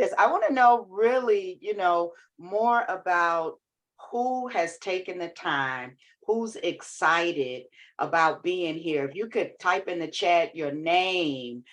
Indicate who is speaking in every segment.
Speaker 1: Yes, I want to know really, more about who has taken the time, who's excited about being here. If you could type in the chat your name,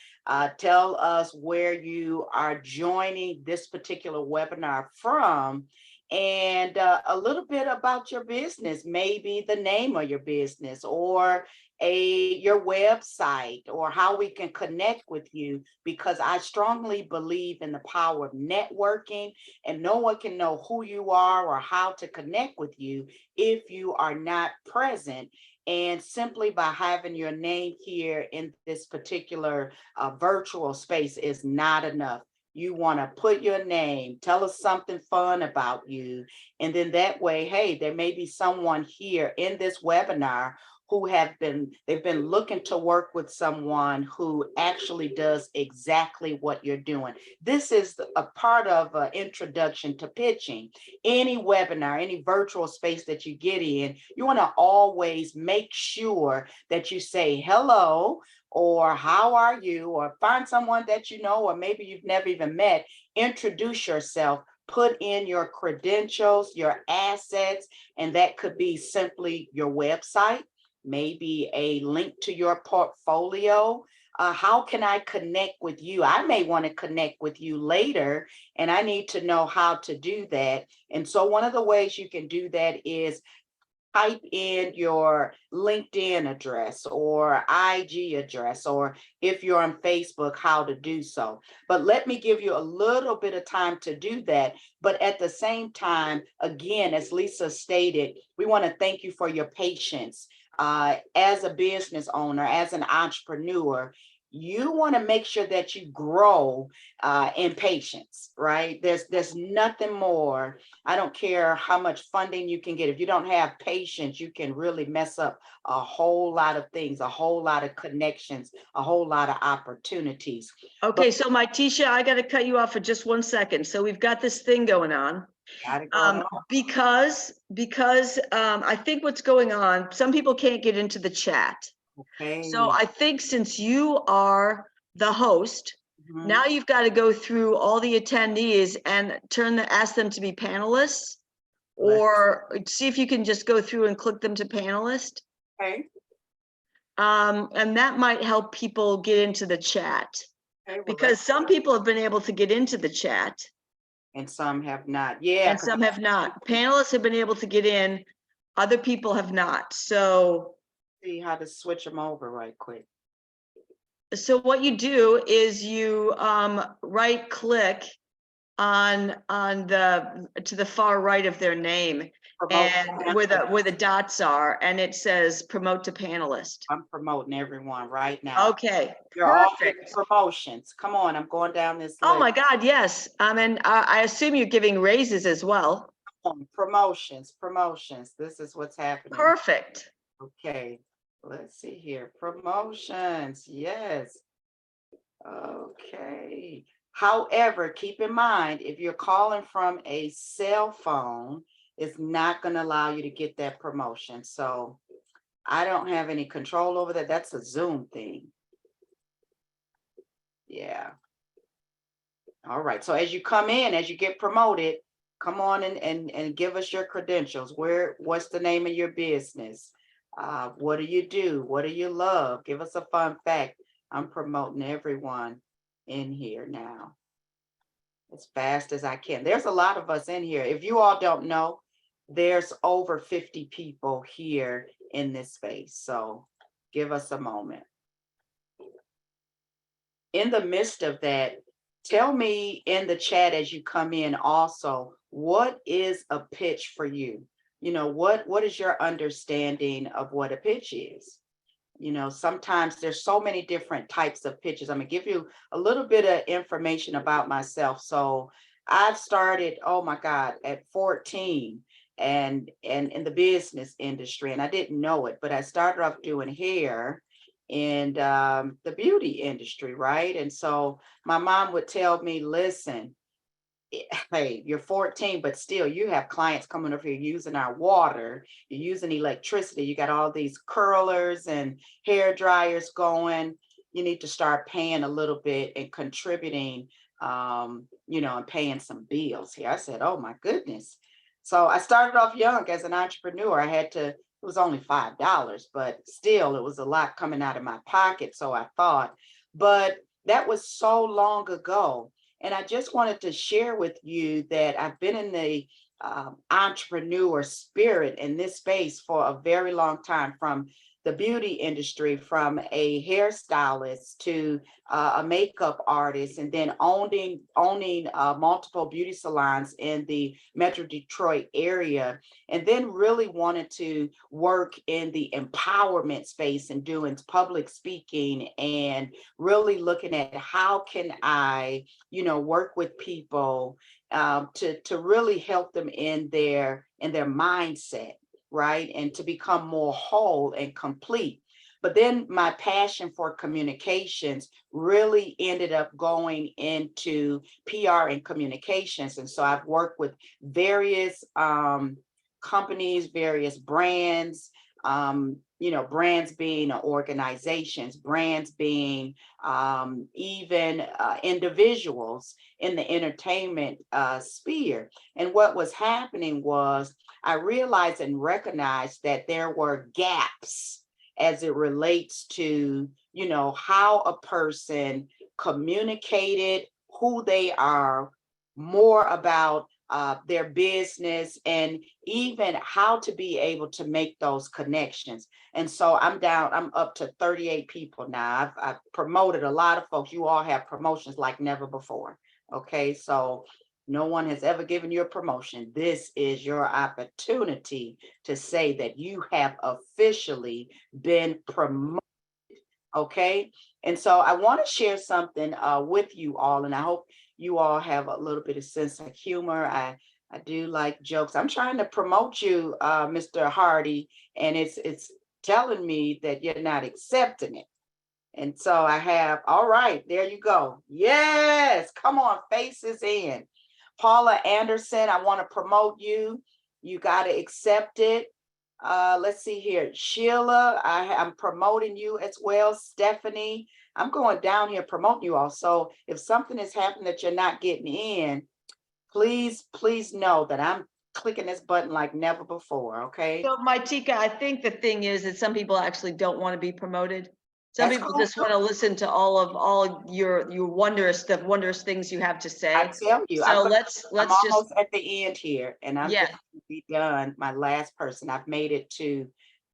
Speaker 1: tell us where you are joining this particular webinar from, and a little bit about your business, maybe the name of your business or your website, or how we can connect with you, because I strongly believe in the power of networking, and no one can know who you are or how to connect with you if you are not present. And simply by having your name here in this particular virtual space is not enough. You want to put your name, tell us something fun about you. And then that way, hey, there may be someone here in this webinar they've been looking to work with someone who actually does exactly what you're doing. This is a part of an introduction to pitching. Any webinar, any virtual space that you get in, you want to always make sure that you say hello, or how are you, or find someone that you know, or maybe you've never even met. Introduce yourself, put in your credentials, your assets, and that could be simply your website, maybe a link to your portfolio. How can I connect with you? I may want to connect with you later, and I need to know how to do that. And so one of the ways you can do that is type in your LinkedIn address or IG address, or if you're on Facebook, how to do so. But let me give you a little bit of time to do that. But at the same time, again, as Lisa stated, we want to thank you for your patience. As a business owner, as an entrepreneur, you want to make sure that you grow in patience, right? There's nothing more. I don't care how much funding you can get. If you don't have patience, you can really mess up a whole lot of things, a whole lot of connections, a whole lot of opportunities.
Speaker 2: Okay, so my Tisha, I got to cut you off for just 1 second. So we've got this thing going on. Because I think what's going on, some people can't get into the chat.
Speaker 1: Okay.
Speaker 2: So I think since you are the host, now you've got to go through all the attendees and ask them to be panelists, or see if you can just go through and click them to panelist.
Speaker 1: Okay.
Speaker 2: And that might help people get into the chat, because some people have been able to get into the chat.
Speaker 1: And some have not. Yeah.
Speaker 2: And some have not. Panelists have been able to get in. Other people have not. So
Speaker 1: see how to switch them over right quick.
Speaker 2: So what you do is you right click on to the far right of their name, and where the dots are, and it says promote to panelist.
Speaker 1: I'm promoting everyone right now.
Speaker 2: Okay,
Speaker 1: you're all
Speaker 2: perfect.
Speaker 1: Promotions. Come on, I'm going down this list.
Speaker 2: Oh my God, yes. And I assume you're giving raises as well.
Speaker 1: Promotions. This is what's happening.
Speaker 2: Perfect.
Speaker 1: Okay, let's see here. Promotions, yes. Okay. However, keep in mind, if you're calling from a cell phone, it's not going to allow you to get that promotion. So I don't have any control over that. That's a Zoom thing. Yeah. All right. So as you come in, as you get promoted, come on and give us your credentials. What's the name of your business? What do you do? What do you love? Give us a fun fact. I'm promoting everyone in here now as fast as I can. There's a lot of us in here. If you all don't know, there's over 50 people here in this space. So give us a moment. In the midst of that, tell me in the chat as you come in also, what is a pitch for you? What is your understanding of what a pitch is? Sometimes there's so many different types of pitches. I'm gonna give you a little bit of information about myself. So I've started, oh my God, at 14 and in the business industry, and I didn't know it, but I started off doing hair in the beauty industry, right? And so my mom would tell me, listen, hey, you're 14, but still you have clients coming up here using our water, you're using electricity, you got all these curlers and hair dryers going. You need to start paying a little bit and contributing and paying some bills here. I said, oh my goodness. So I started off young as an entrepreneur. It was only $5, but still it was a lot coming out of my pocket. So I thought, but that was so long ago. And I just wanted to share with you that I've been in the entrepreneur spirit in this space for a very long time, from the beauty industry, from a hairstylist to a makeup artist, and then owning multiple beauty salons in the Metro Detroit area, and then really wanted to work in the empowerment space and doing public speaking and really looking at how can I, work with people to really help them in their mindset, right? And to become more whole and complete. But then my passion for communications really ended up going into PR and communications. And so I've worked with various companies, various brands, brands being organizations, brands being even individuals in the entertainment sphere. And what was happening was I realized and recognized that there were gaps as it relates to, how a person communicated who they are, more about their business, and even how to be able to make those connections. And so I'm up to 38 people now. I've promoted a lot of folks. You all have promotions like never before. Okay, so no one has ever given you a promotion. This is your opportunity to say that you have officially been promoted. Okay. And so I want to share something with you all, and I hope you all have a little bit of sense of humor. I do like jokes. I'm trying to promote you, Mr. Hardy, and it's telling me that you're not accepting it. And so I have, all right, there you go. Yes, come on, faces in. Paula Anderson, I want to promote you. You got to accept it. Let's see here. Sheila, I'm promoting you as well. Stephanie, I'm going down here promoting you all. So if something has happened that you're not getting in, please know that I'm clicking this button like never before. Okay.
Speaker 2: So Maitika, I think the thing is that some people actually don't want to be promoted. Some
Speaker 1: That's
Speaker 2: people
Speaker 1: cool.
Speaker 2: just want to listen to all your wondrous things you have to say.
Speaker 1: I tell you,
Speaker 2: So
Speaker 1: I'm
Speaker 2: let's just
Speaker 1: almost at the end here, and I'm just gonna be done. My last person, I've made it to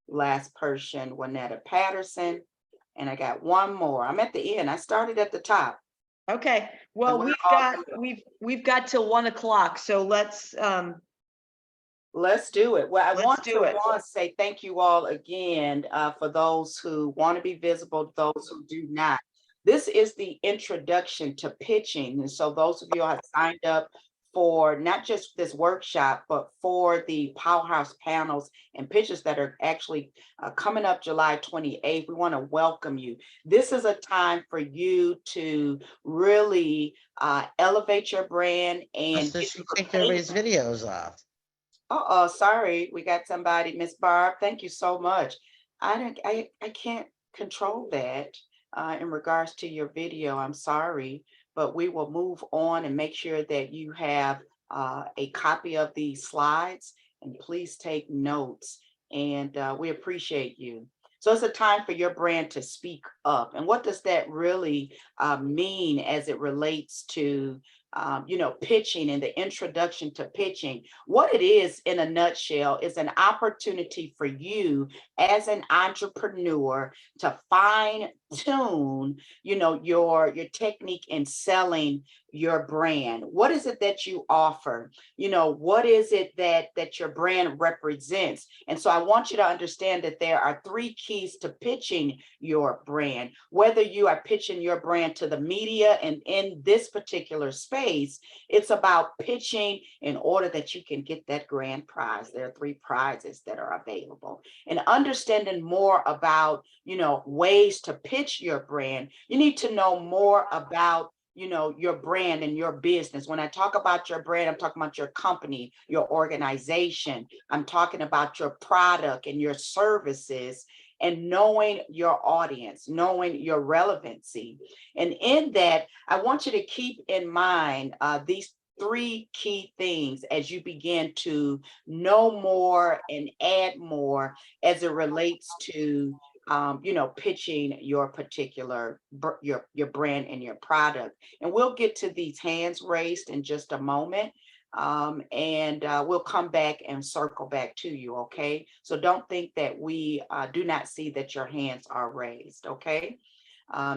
Speaker 1: last person, Juanetta Patterson, and I got one more. I'm at the end. I started at the top.
Speaker 2: okay. Well,
Speaker 1: we're
Speaker 2: we've
Speaker 1: all
Speaker 2: got
Speaker 1: good.
Speaker 2: we've got till 1 o'clock. So
Speaker 1: Let's do it. Well, I
Speaker 2: let's
Speaker 1: want
Speaker 2: do it.
Speaker 1: to say thank you all again for those who want to be visible, those who do not. This is the introduction to pitching. And so those of you who have signed up for not just this workshop, but for the Powerhouse panels and pitches that are actually coming up July 28th, we want to welcome you. This is a time for you to really elevate your brand and
Speaker 3: So she take everybody's videos off.
Speaker 1: oh, sorry, we got somebody, Miss Barb. Thank you so much. I can't control that in regards to your video. I'm sorry, but we will move on and make sure that you have a copy of the slides, and please take notes. And we appreciate you. So it's a time for your brand to speak up. And what does that really mean as it relates to pitching and the introduction to pitching? What it is in a nutshell is an opportunity for you as an entrepreneur to fine tune, your technique in selling your brand. What is it that you offer? What is it that your brand represents? And so I want you to understand that there are 3 keys to pitching your brand. Whether you are pitching your brand to the media, and in this particular space, it's about pitching in order that you can get that grand prize. There are 3 prizes that are available. And understanding more about, ways to pitch your brand, you need to know more about your brand and your business. When I talk about your brand, I'm talking about your company, your organization. I'm talking about your product and your services. and knowing your audience, knowing your relevancy. And in that, I want you to keep in mind these three key things as you begin to know more and add more as it relates to pitching your particular your brand and your product. And we'll get to these hands raised in just a moment. And we'll come back and circle back to you. Okay. So don't think that we do not see that your hands are raised. Okay.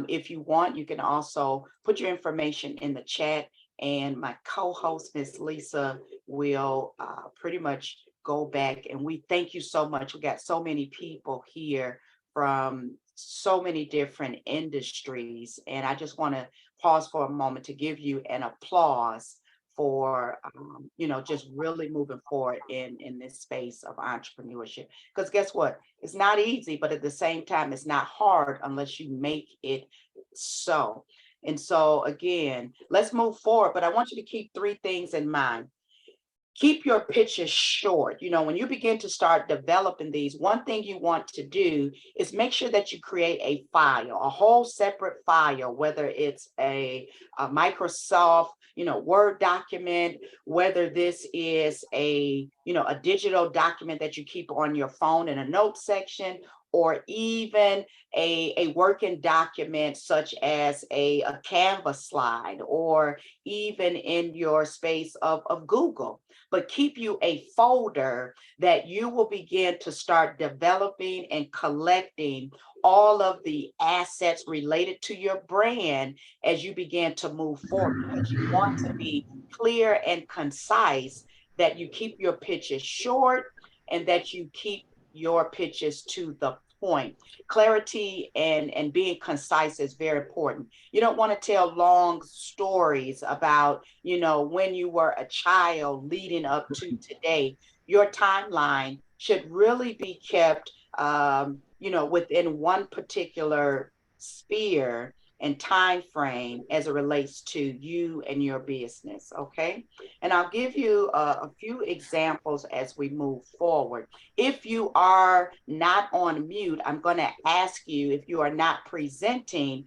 Speaker 1: If you want, you can also put your information in the chat, and my co-host, Miss Lisa, will pretty much go back. And we thank you so much. We got so many people here from so many different industries. And I just want to pause for a moment to give you an applause for just really moving forward in this space of entrepreneurship. Because guess what? It's not easy, but at the same time, it's not hard unless you make it so. And so again, let's move forward. But I want you to keep three things in mind. Keep your pitches short. When you begin to start developing these, one thing you want to do is make sure that you create a file, a whole separate file, whether it's a Microsoft, Word document, whether this is a digital document that you keep on your phone in a note section, or even a working document such as a Canva slide, or even in your space of Google. But keep you a folder that you will begin to start developing and collecting all of the assets related to your brand as you begin to move forward, because you want to be clear and concise, that you keep your pitches short, and that you keep your pitches to the point. Clarity and being concise is very important. You don't want to tell long stories about, when you were a child leading up to today. Your timeline should really be kept, within one particular sphere and time frame as it relates to you and your business. Okay. And I'll give you a few examples as we move forward. If you are not on mute, I'm going to ask you, if you are not presenting,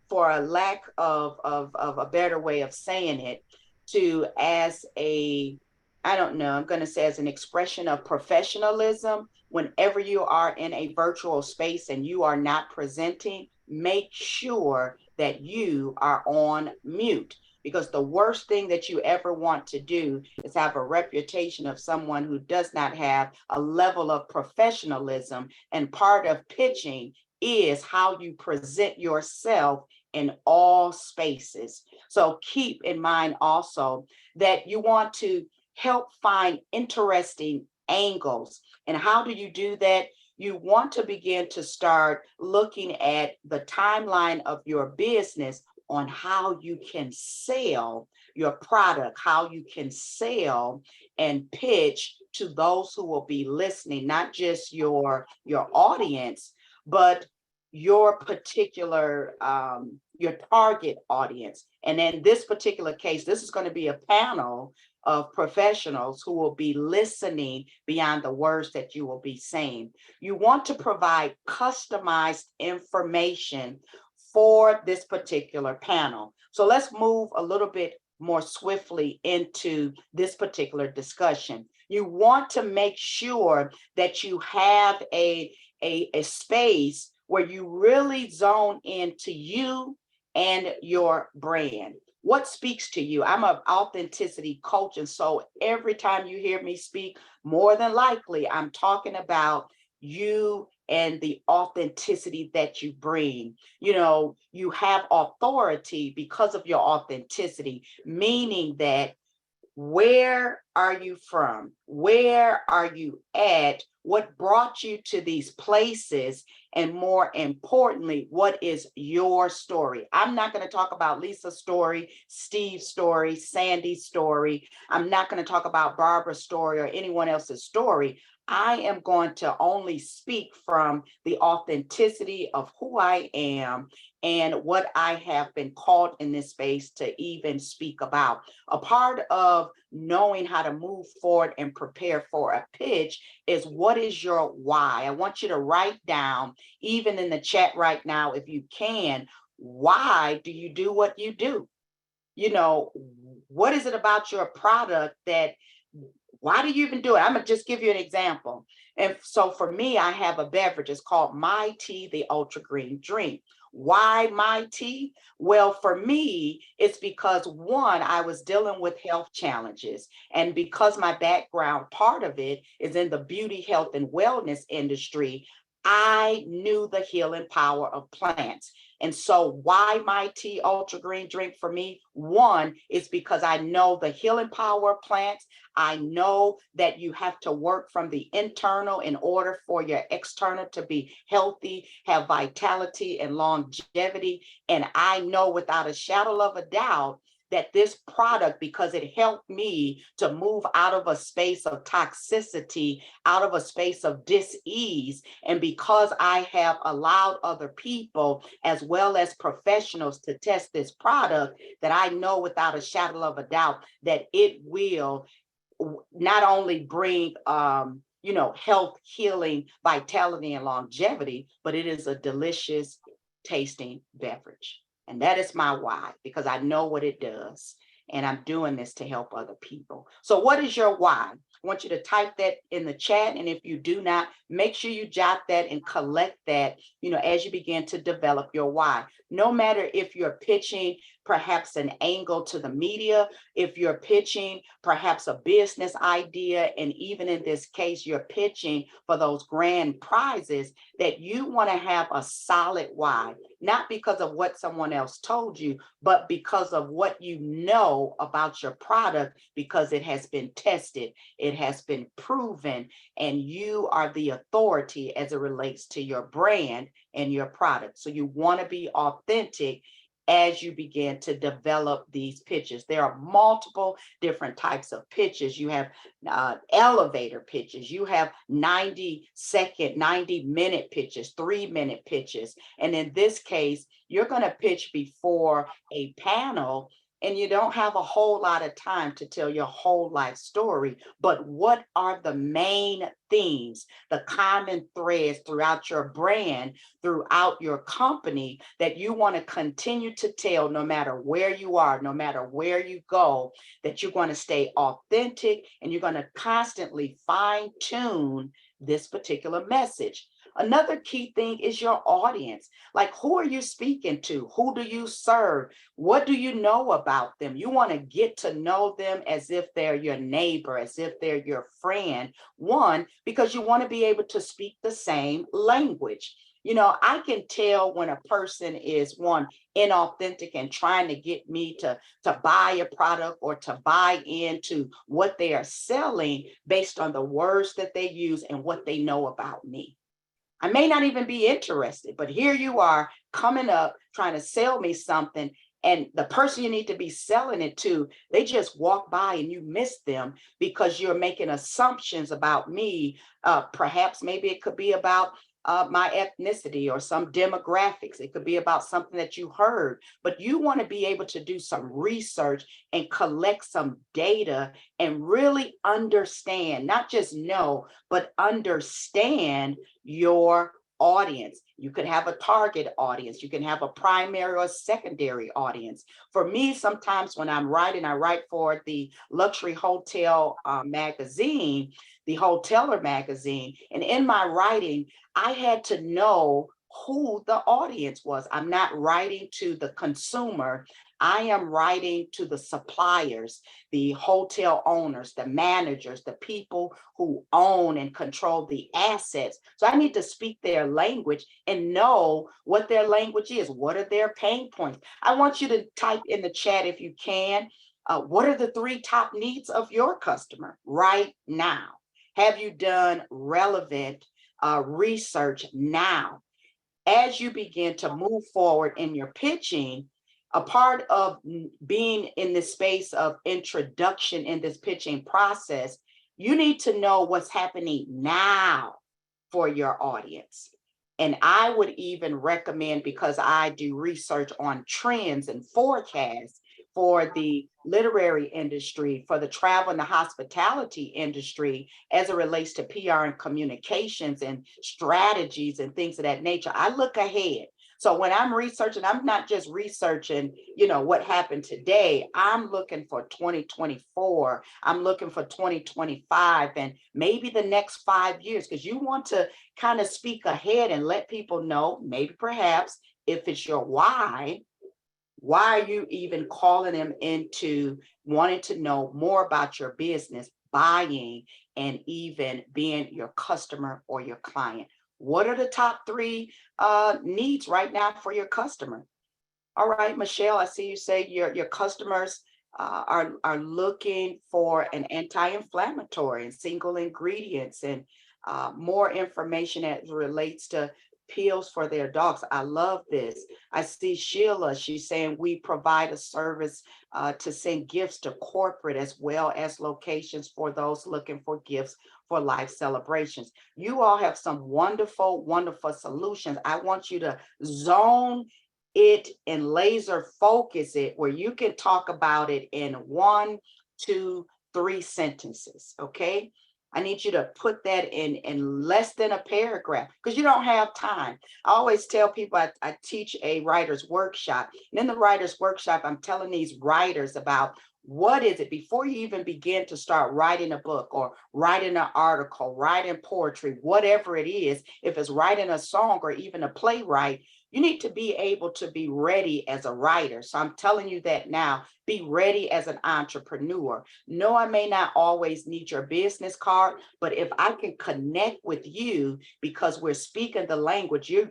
Speaker 1: for a lack of a better way of saying it, as an expression of professionalism, whenever you are in a virtual space and you are not presenting, make sure that you are on mute. Because the worst thing that you ever want to do is have a reputation of someone who does not have a level of professionalism. And part of pitching is how you present yourself in all spaces. So keep in mind also that you want to help find interesting angles. And how do you do that? You want to begin to start looking at the timeline of your business on how you can sell your product, how you can sell and pitch to those who will be listening, not just your audience, but your particular your target audience. And in this particular case, this is going to be a panel of professionals who will be listening beyond the words that you will be saying. You want to provide customized information for this particular panel. So let's move a little bit more swiftly into this particular discussion. You want to make sure that you have a space where you really zone into you and your brand. What speaks to you? I'm an authenticity coach. And so every time you hear me speak, more than likely, I'm talking about you and the authenticity that you bring. You have authority because of your authenticity, meaning that where are you from? Where are you at? What brought you to these places? And more importantly, what is your story? I'm not going to talk about Lisa's story, Steve's story, Sandy's story. I'm not going to talk about Barbara's story or anyone else's story. I am going to only speak from the authenticity of who I am and what I have been called in this space to even speak about. A part of knowing how to move forward and prepare for a pitch is, what is your why? I want you to write down, even in the chat right now, if you can, why do you do what you do? You know, what is it about your product that, why do you even do it? I'm gonna just give you an example. And so for me, I have a beverage. It's called My Tea, the Ultra Green Drink. Why my tea? Well, for me, it's because one, I was dealing with health challenges. And because my background, part of it is in the beauty, health, and wellness industry, I knew the healing power of plants. And so, why my tea ultra green drink for me? One is because I know the healing power of plants. I know that you have to work from the internal in order for your external to be healthy, have vitality and longevity. And I know without a shadow of a doubt that this product, because it helped me to move out of a space of toxicity, out of a space of dis-ease, and because I have allowed other people as well as professionals to test this product, that I know without a shadow of a doubt that it will not only bring health, healing, vitality, and longevity, but it is a delicious tasting beverage. And that is my why, because I know what it does. And I'm doing this to help other people. So what is your why? I want you to type that in the chat. And if you do not, make sure you jot that and collect that, as you begin to develop your why. No matter if you're pitching perhaps an angle to the media, if you're pitching perhaps a business idea, and even in this case, you're pitching for those grand prizes, that you want to have a solid why, not because of what someone else told you, but because of what you know about your product, because it has been tested, it has been proven, and you are the authority as it relates to your brand and your product. So you want to be authentic as you begin to develop these pitches. There are multiple different types of pitches. You have elevator pitches, you have 90-second, 90-minute pitches, 3-minute pitches. And in this case, you're going to pitch before a panel, and you don't have a whole lot of time to tell your whole life story. But what are the main themes, the common threads throughout your brand, throughout your company, that you want to continue to tell, no matter where you are, no matter where you go, that you're going to stay authentic and you're going to constantly fine tune this particular message. Another key thing is your audience. Like, who are you speaking to? Who do you serve? What do you know about them? You want to get to know them as if they're your neighbor, as if they're your friend. One, because you want to be able to speak the same language. I can tell when a person is, one, inauthentic and trying to get me to buy a product or to buy into what they are selling based on the words that they use and what they know about me. I may not even be interested, but here you are coming up trying to sell me something, and the person you need to be selling it to, they just walk by and you miss them because you're making assumptions about me. Perhaps maybe it could be about my ethnicity or some demographics. It could be about something that you heard, but you want to be able to do some research and collect some data and really understand, not just know, but understand your audience. You could have a target audience. You can have a primary or secondary audience. For me, sometimes when I'm writing, I write for the luxury hotel magazine, the Hoteler magazine. And in my writing, I had to know who the audience was. I'm not writing to the consumer. I am writing to the suppliers, the hotel owners, the managers, the people who own and control the assets. So I need to speak their language and know what their language is. What are their pain points? I want you to type in the chat if you can. What are the 3 top needs of your customer right now? Have you done relevant research now? As you begin to move forward in your pitching, a part of being in the space of introduction in this pitching process, You need to know what's happening now for your audience. And I would even recommend, because I do research on trends and forecasts for the literary industry, for the travel and the hospitality industry, as it relates to PR and communications and strategies and things of that nature. I look ahead. So when I'm researching, I'm not just researching, what happened today. I'm looking for 2024. I'm looking for 2025 and maybe the next 5 years, because you want to kind of speak ahead and let people know, maybe perhaps if it's your why are you even calling them into wanting to know more about your business, buying, and even being your customer or your client? What are the top three needs right now for your customer? All right, Michelle, I see you say your customers are looking for an anti-inflammatory and single ingredients and more information as it relates to pills for their dogs. I love this. I see Sheila, she's saying we provide a service to send gifts to corporate as well as locations for those looking for gifts for life celebrations. You all have some wonderful, wonderful solutions. I want you to zone it and laser focus it where you can talk about it in 1, 2, 3 sentences. Okay. I need you to put that in less than a paragraph because you don't have time. I always tell people I teach a writer's workshop. And in the writer's workshop, I'm telling these writers about what is it before you even begin to start writing a book or writing an article, writing poetry, whatever it is, if it's writing a song or even a playwright, you need to be able to be ready as a writer. So I'm telling you that now, be ready as an entrepreneur. No, I may not always need your business card, but if I can connect with you because we're speaking the language, you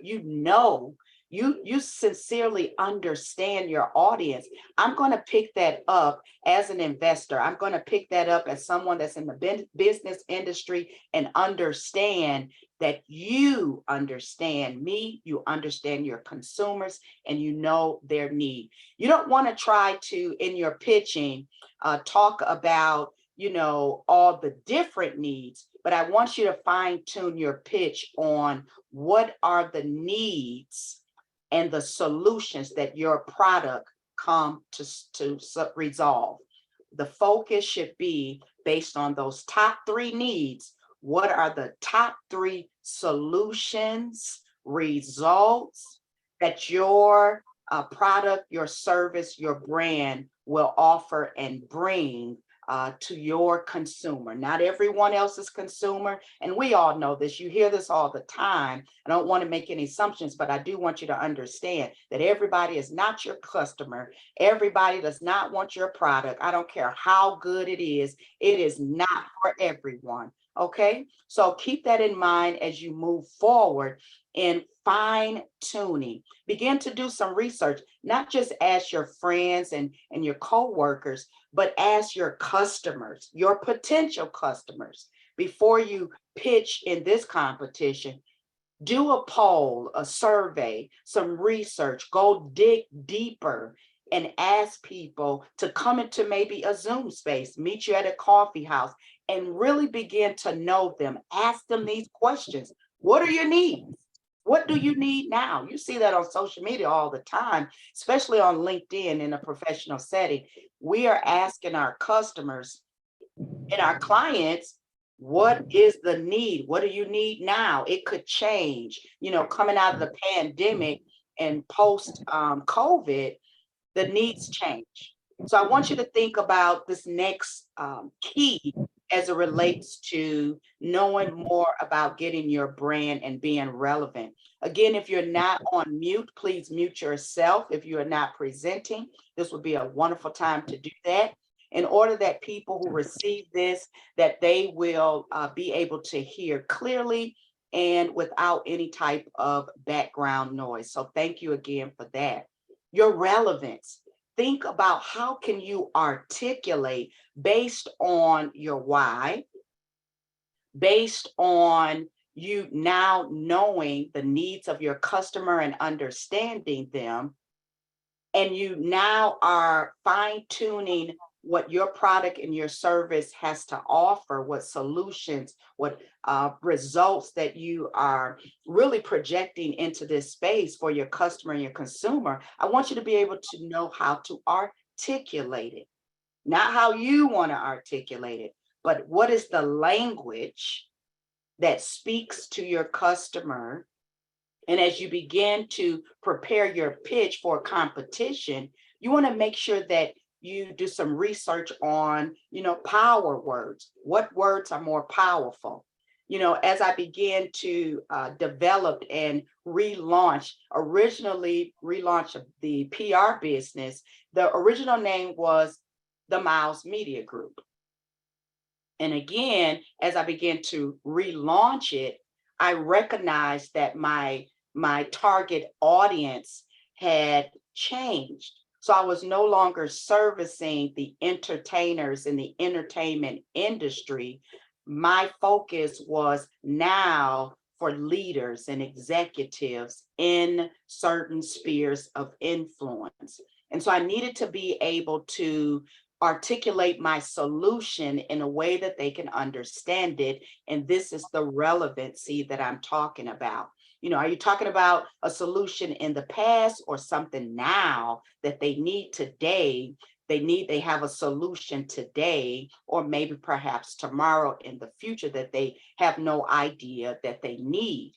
Speaker 1: sincerely understand your audience. I'm going to pick that up as an investor. I'm going to pick that up as someone that's in the business industry and understand that you understand me, you understand your consumers, and you know their need. You don't want to try to, in your pitching, talk about, all the different needs, but I want you to fine tune your pitch on what are the needs and the solutions that your product come to resolve. The focus should be based on those top 3 needs. What are the top 3 solutions, results that your product, your service, your brand will offer and bring to your consumer? Not everyone else's consumer. And we all know this. You hear this all the time. I don't want to make any assumptions, but I do want you to understand that everybody is not your customer. Everybody does not want your product. I don't care how good it is. It is not for everyone. Okay, so keep that in mind as you move forward in fine tuning. Begin to do some research, not just ask your friends and your coworkers, but ask your customers, your potential customers. Before you pitch in this competition, do a poll, a survey, some research, go dig deeper and ask people to come into maybe a Zoom space, meet you at a coffee house, and really begin to know them. Ask them these questions. What are your needs? What do you need now? You see that on social media all the time, especially on LinkedIn in a professional setting. We are asking our customers and our clients, what is the need? What do you need now? It could change, coming out of the pandemic and post COVID, the needs change. So I want you to think about this next key as it relates to knowing more about getting your brand and being relevant. Again, if you're not on mute, please mute yourself. If you are not presenting, this would be a wonderful time to do that in order that people who receive this, that they will be able to hear clearly and without any type of background noise. So thank you again for that. Your relevance. Think about how can you articulate based on your why, based on you now knowing the needs of your customer and understanding them, and you now are fine-tuning what your product and your service has to offer, what solutions, what results that you are really projecting into this space for your customer and your consumer, I want you to be able to know how to articulate it. Not how you want to articulate it, but what is the language that speaks to your customer. And as you begin to prepare your pitch for competition, you want to make sure that you do some research on, power words. What words are more powerful? As I began to develop and originally relaunch the PR business, the original name was the Miles Media Group. And again, as I began to relaunch it, I recognized that my target audience had changed. So I was no longer servicing the entertainers in the entertainment industry. My focus was now for leaders and executives in certain spheres of influence. And so I needed to be able to articulate my solution in a way that they can understand it. And this is the relevancy that I'm talking about. Are you talking about a solution in the past or something now that they need today? They have a solution today, or maybe perhaps tomorrow in the future that they have no idea that they need.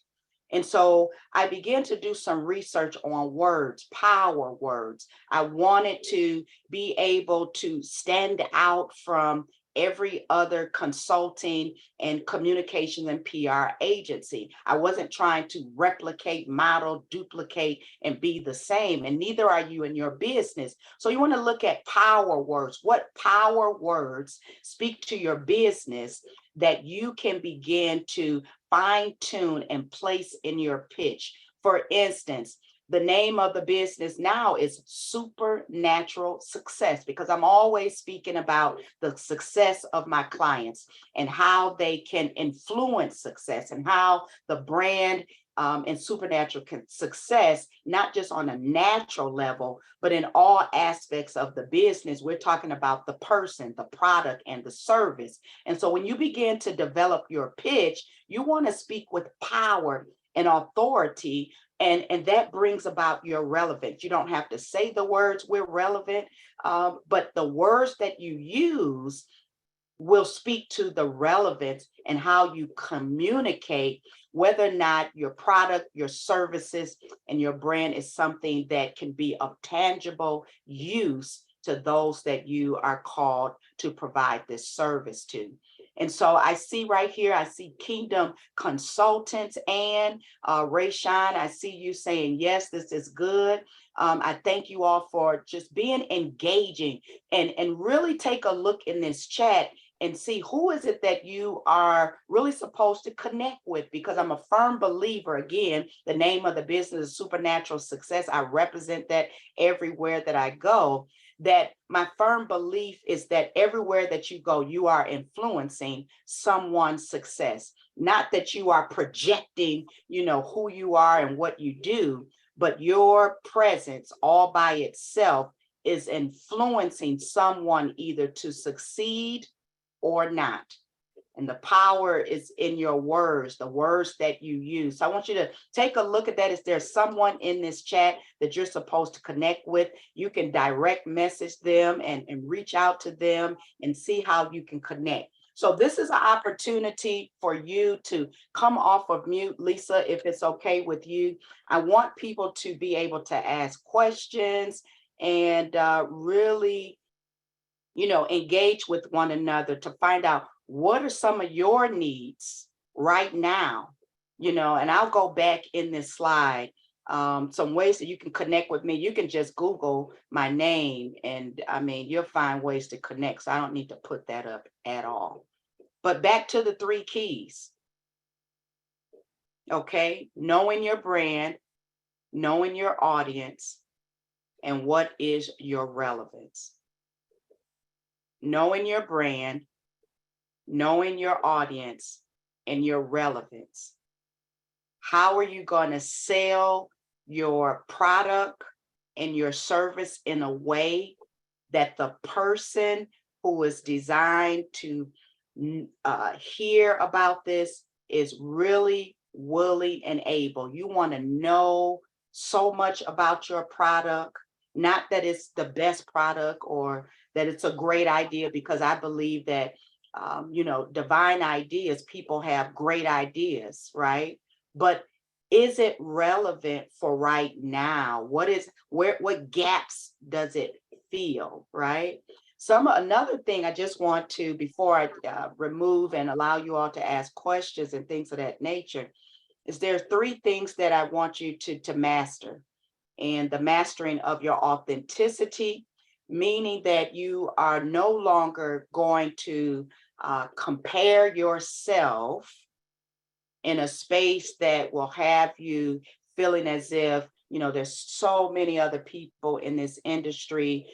Speaker 1: And so I began to do some research on words, power words. I wanted to be able to stand out from every other consulting and communication and PR agency. I wasn't trying to replicate, model, duplicate, and be the same. And neither are you in your business. So you want to look at power words. What power words speak to your business that you can begin to fine tune and place in your pitch? For instance, the name of the business now is Supernatural Success, because I'm always speaking about the success of my clients and how they can influence success, and how the brand and supernatural success, not just on a natural level, but in all aspects of the business. We're talking about the person, the product, and the service. And so when you begin to develop your pitch, you want to speak with power and authority, and that brings about your relevance. You don't have to say the words "we're relevant," but the words that you use will speak to the relevance and how you communicate whether or not your product, your services, and your brand is something that can be of tangible use to those that you are called to provide this service to. And so I see right here, I see Kingdom Consultants and Rayshawn, I see you saying, yes, this is good. I thank you all for just being engaging, and really take a look in this chat and see who is it that you are really supposed to connect with, because I'm a firm believer, again, the name of the business is Supernatural Success. I represent that everywhere that I go. That my firm belief is that everywhere that you go, you are influencing someone's success. Not that you are projecting, who you are and what you do, but your presence all by itself is influencing someone either to succeed or not. And the power is in your words, the words that you use. So I want you to take a look at that. Is there someone in this chat that you're supposed to connect with? You can direct message them and reach out to them and see how you can connect. So this is an opportunity for you to come off of mute, Lisa, if it's okay with you. I want people to be able to ask questions and really, engage with one another to find out what are some of your needs right now, and I'll go back in this slide. Some ways that you can connect with me. You can just Google my name, and you'll find ways to connect. So I don't need to put that up at all. But back to the 3 keys. Okay, knowing your brand, knowing your audience, and what is your relevance. Knowing your brand, knowing your audience, and your relevance. How are you going to sell your product and your service in a way that the person who is designed to hear about this is really willing and able. You want to know so much about your product, not that it's the best product or that it's a great idea, because I believe that, divine ideas, people have great ideas, right? But is it relevant for right now? What gaps does it feel, right? Another thing I just want to, before I remove and allow you all to ask questions and things of that nature, is there three things that I want you to master. And the mastering of your authenticity, meaning that you are no longer going to compare yourself in a space that will have you feeling as if, there's so many other people in this industry.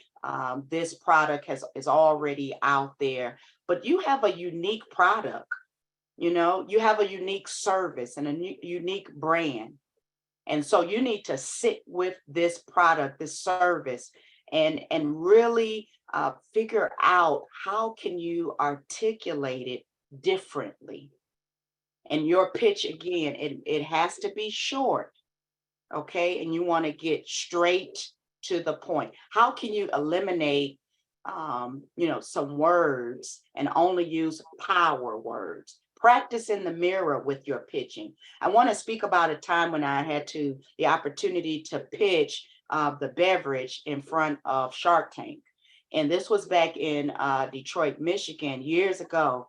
Speaker 1: This product is already out there, but you have a unique product. You have a unique service and a unique brand. And so you need to sit with this product, this service, and really figure out how can you articulate it differently. And your pitch, again, it has to be short, okay? And you want to get straight to the point. How can you eliminate, some words and only use power words? Practice in the mirror with your pitching. I want to speak about a time when I had the opportunity to pitch the beverage in front of Shark Tank. And this was back in Detroit, Michigan, years ago.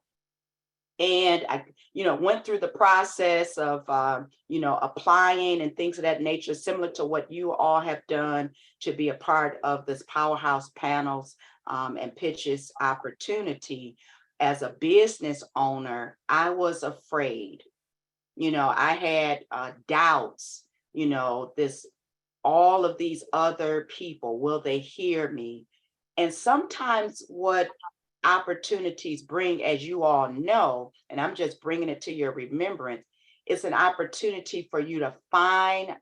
Speaker 1: And I, went through the process of, applying and things of that nature, similar to what you all have done to be a part of this powerhouse panels and pitches opportunity. As a business owner, I was afraid. I had doubts. All of these other people, will they hear me? And sometimes what opportunities bring, as you all know, and I'm just bringing it to your remembrance, it's an opportunity for you to fine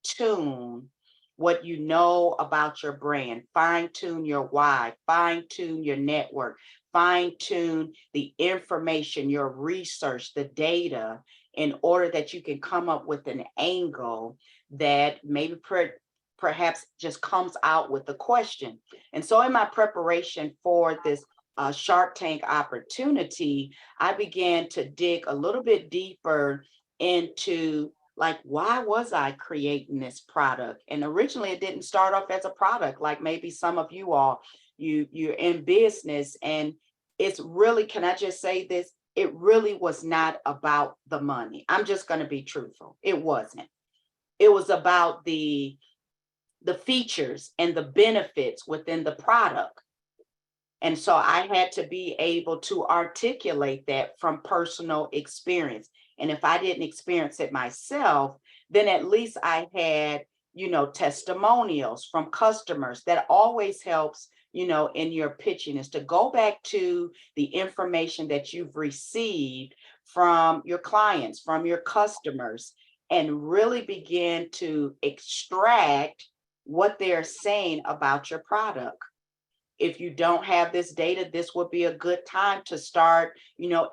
Speaker 1: tune what you know about your brand, fine tune your why, fine tune your network, fine tune the information, your research, the data, in order that you can come up with an angle that maybe perhaps just comes out with a question. And so in my preparation for this Shark Tank opportunity, I began to dig a little bit deeper into, like, why was I creating this product? And originally it didn't start off as a product, like maybe some of you all, you're in business, and it's really, can I just say this? It really was not about the money. I'm just going to be truthful. It wasn't. It was about the features and the benefits within the product. And so I had to be able to articulate that from personal experience. And if I didn't experience it myself, then at least I had, testimonials from customers. That always helps, in your pitching, is to go back to the information that you've received from your clients, from your customers, and really begin to extract what they're saying about your product. If you don't have this data, this would be a good time to start,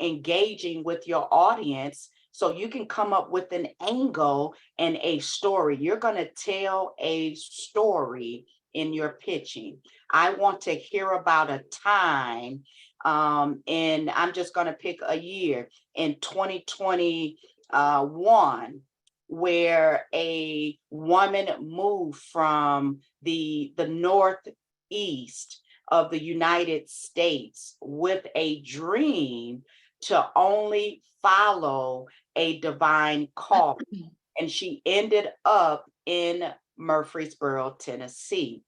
Speaker 1: engaging with your audience so you can come up with an angle and a story. You're going to tell a story in your pitching. I want to hear about a time, and I'm just going to pick a year in 2021, where a woman moved from the northeast of the United States with a dream to only follow a divine call. And she ended up in Murfreesboro, Tennessee.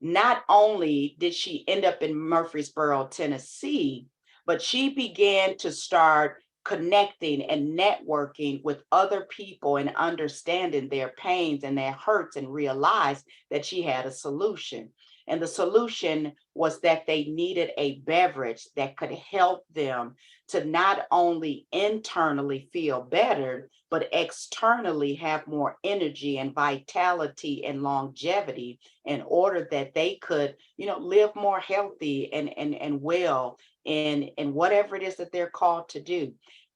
Speaker 1: Not only did she end up in Murfreesboro, Tennessee, but she began to start connecting and networking with other people and understanding their pains and their hurts, and realized that she had a solution. And the solution was that they needed a beverage that could help them to not only internally feel better, but externally have more energy and vitality and longevity in order that they could, live more healthy and well in whatever it is that they're called to do.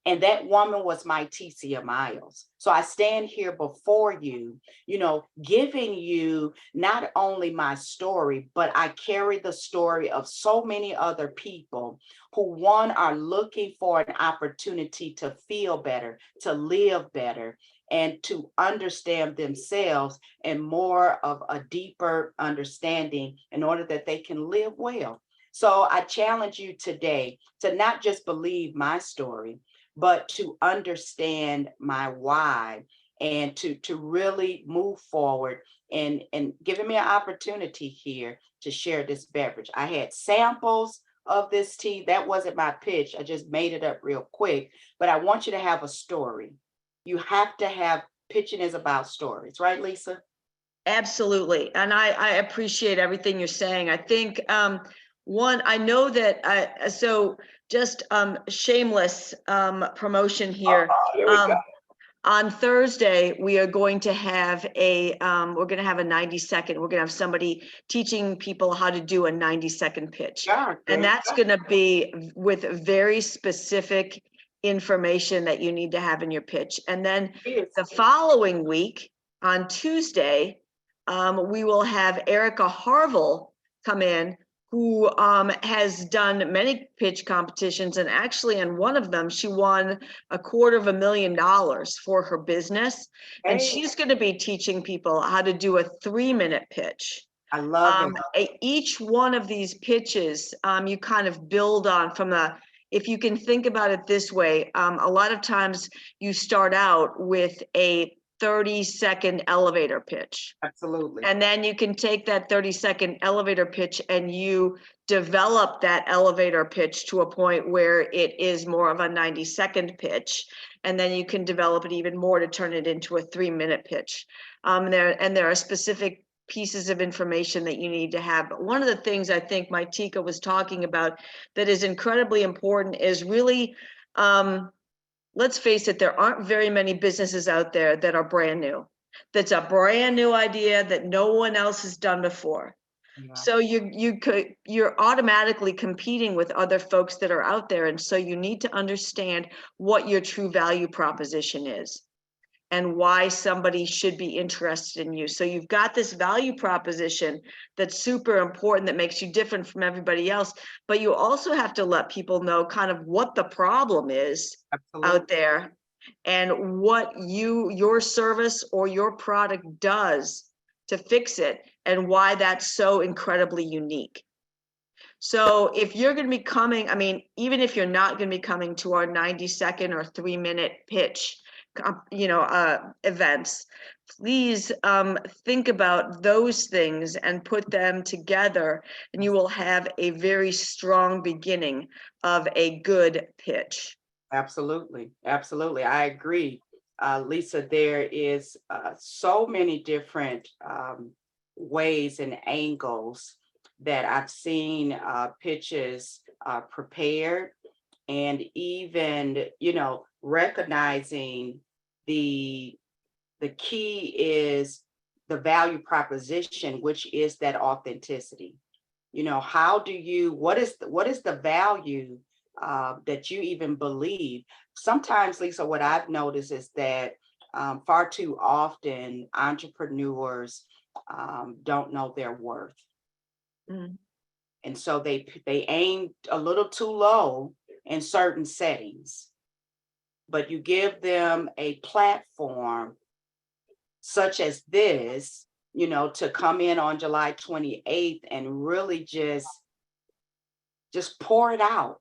Speaker 1: And that woman was my Ticia Miles. So I stand here before you, giving you not only my story, but I carry the story of so many other people who, one, are looking for an opportunity to feel better, to live better, and to understand themselves and more of a deeper understanding in order that they can live well. So I challenge you today to not just believe my story, but to understand my why and to really move forward and giving me an opportunity here to share this beverage. I had samples of this tea. That wasn't my pitch. I just made it up real quick, but I want you to have a story. You have to have pitching is about stories, right, Lisa?
Speaker 2: Absolutely. And I appreciate everything you're saying. I think one, I know that so just shameless promotion here.
Speaker 1: Here we go.
Speaker 2: On Thursday, we are going to have we're going to have a 90-second, we're going to have somebody teaching people how to do a 90-second pitch.
Speaker 1: Yeah,
Speaker 2: And
Speaker 1: great.
Speaker 2: that's going to be with very specific information that you need to have in your pitch. And then
Speaker 1: Yes.
Speaker 2: the following week, on Tuesday, we will have Erica Harville come in, who has done many pitch competitions, and actually in one of them, she won $250,000 for her business. And
Speaker 1: Hey,
Speaker 2: she's going to be teaching people how to do a 3-minute pitch.
Speaker 1: I love it.
Speaker 2: Each one of these pitches, you kind of build on from if you can think about it this way, a lot of times you start out with a 30-second elevator pitch.
Speaker 1: Absolutely.
Speaker 2: And then you can take that 30-second elevator pitch and you develop that elevator pitch to a point where it is more of a 90-second pitch. And then you can develop it even more to turn it into a 3-minute pitch. There are specific pieces of information that you need to have. But one of the things I think Maitika was talking about that is incredibly important is really, let's face it, there aren't very many businesses out there that are brand new. That's a brand new idea that no one else has done before.
Speaker 1: Yeah.
Speaker 2: So you're automatically competing with other folks that are out there. And so you need to understand what your true value proposition is and why somebody should be interested in you. So you've got this value proposition that's super important, that makes you different from everybody else, but you also have to let people know kind of what the problem is out there and what your service or your product does to fix it and why that's so incredibly unique. So if you're going to be coming, I mean, even if you're not going to be coming to our 90-second or 3-minute pitch, events, please think about those things and put them together, and you will have a very strong beginning of a good pitch.
Speaker 1: Absolutely. Absolutely. I agree. Lisa, there is so many different ways and angles that I've seen pitches prepared, and even, recognizing the key is the value proposition, which is that authenticity. What is the value that you even believe? Sometimes, Lisa, what I've noticed is that far too often entrepreneurs don't know their worth.
Speaker 2: Mm.
Speaker 1: And so they aim a little too low in certain settings, but you give them a platform such as this, to come in on July 28th and really just pour it out,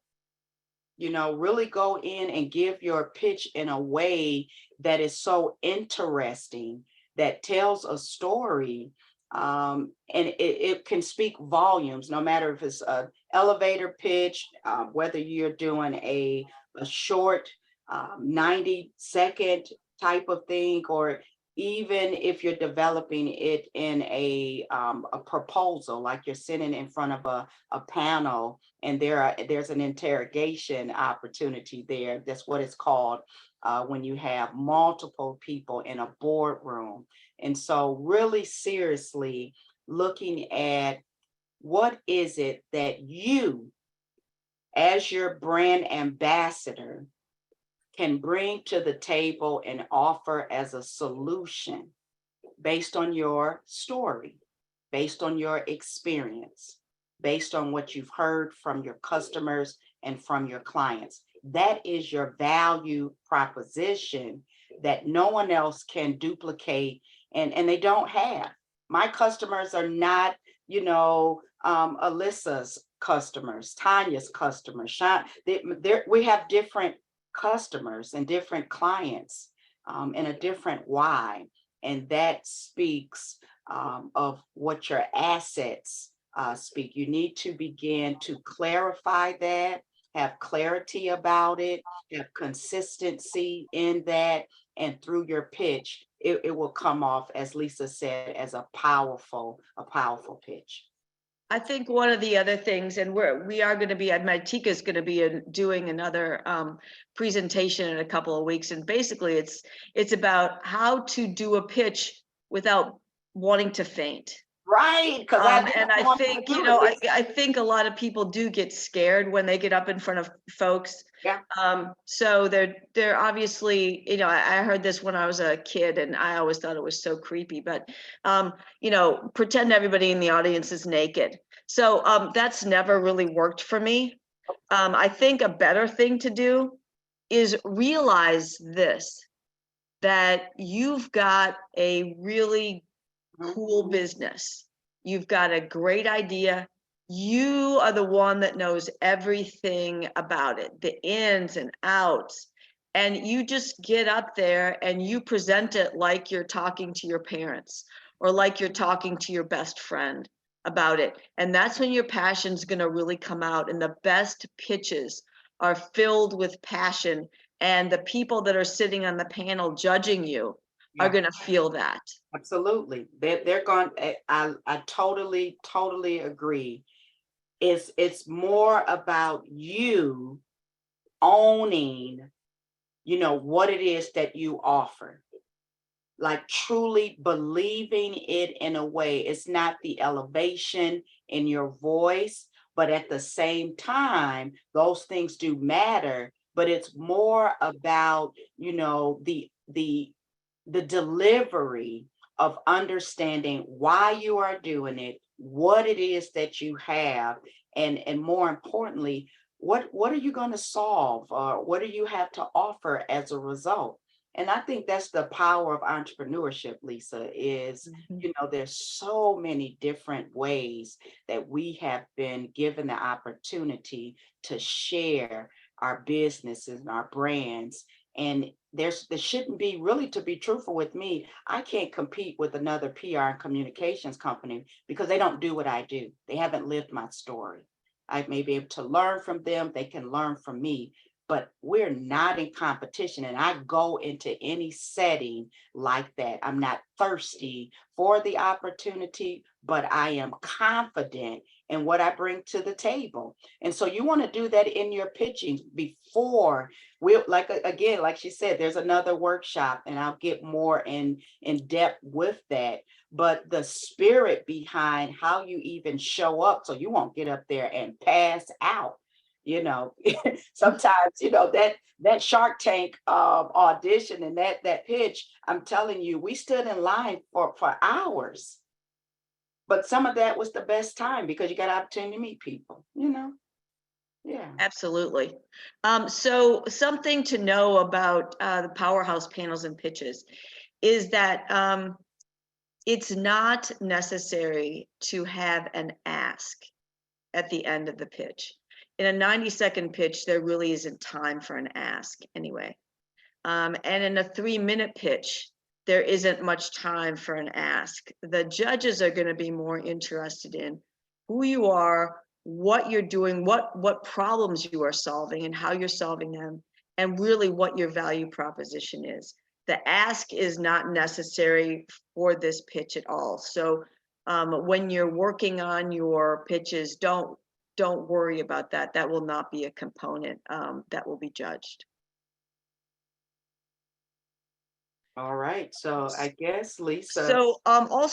Speaker 1: really go in and give your pitch in a way that is so interesting, that tells a story. And it can speak volumes, no matter if it's an elevator pitch, whether you're doing a short 90-second type of thing, or even if you're developing it in a proposal, like you're sitting in front of a panel and there's an interrogation opportunity there. That's what it's called when you have multiple people in a boardroom. And so really seriously looking at what is it that you, as your brand ambassador, can bring to the table and offer as a solution based on your story, based on your experience, based on what you've heard from your customers and from your clients. That is your value proposition that no one else can duplicate, and they don't have. My customers are not, Alyssa's customers, Tanya's customers, we have different customers and different clients, and a different why. And that speaks of what your assets speak. You need to begin to clarify that, have clarity about it, have consistency in that, and through your pitch, it will come off, as Lisa said, as a powerful pitch.
Speaker 2: I think one of the other things, and we are going to be, Matika is going to be doing another presentation in a couple of weeks, and basically it's about how to do a pitch without wanting to faint.
Speaker 1: Right, because
Speaker 2: and I think, I think a lot of people do get scared when they get up in front of folks.
Speaker 1: Yeah.
Speaker 2: So they're obviously, I heard this when I was a kid and I always thought it was so creepy, but, pretend everybody in the audience is naked. So that's never really worked for me. I think a better thing to do is realize this, that you've got a really cool business. You've got a great idea. You are the one that knows everything about it, the ins and outs. And you just get up there and you present it like you're talking to your parents or like you're talking to your best friend about it. And that's when your passion's going to really come out. And the best pitches are filled with passion. And the people that are sitting on the panel judging you are going to feel that.
Speaker 1: Absolutely. They're going, I totally agree. It's more about you owning, what it is that you offer. Like truly believing it in a way. It's not the elevation in your voice, but at the same time, those things do matter. But it's more about, the delivery of understanding why you are doing it, what it is that you have, and more importantly, what are you going to solve, or what do you have to offer as a result? And I think that's the power of entrepreneurship, Lisa, is, there's so many different ways that we have been given the opportunity to share our businesses and our brands. And there shouldn't be, really, to be truthful with me, I can't compete with another PR and communications company because they don't do what I do. They haven't lived my story. I may be able to learn from them. They can learn from me, but we're not in competition. And I go into any setting like that. I'm not thirsty for the opportunity, but I am confident in what I bring to the table. And so you want to do that in your pitching before again, like she said, there's another workshop and I'll get more in depth with that. But the spirit behind how you even show up, so you won't get up there and pass out. Sometimes, that Shark Tank audition and that pitch, I'm telling you, we stood in line for hours. But some of that was the best time because you got an opportunity to meet people, Yeah.
Speaker 2: Absolutely. So something to know about the powerhouse panels and pitches is that it's not necessary to have an ask at the end of the pitch. In a 90-second pitch, there really isn't time for an ask anyway. And in a 3-minute pitch, there isn't much time for an ask. The judges are going to be more interested in who you are, what you're doing, what problems you are solving and how you're solving them, and really what your value proposition is. The ask is not necessary for this pitch at all. So when you're working on your pitches, don't worry about that. That will not be a component that will be judged.
Speaker 1: All right, so I guess Lisa.
Speaker 2: So also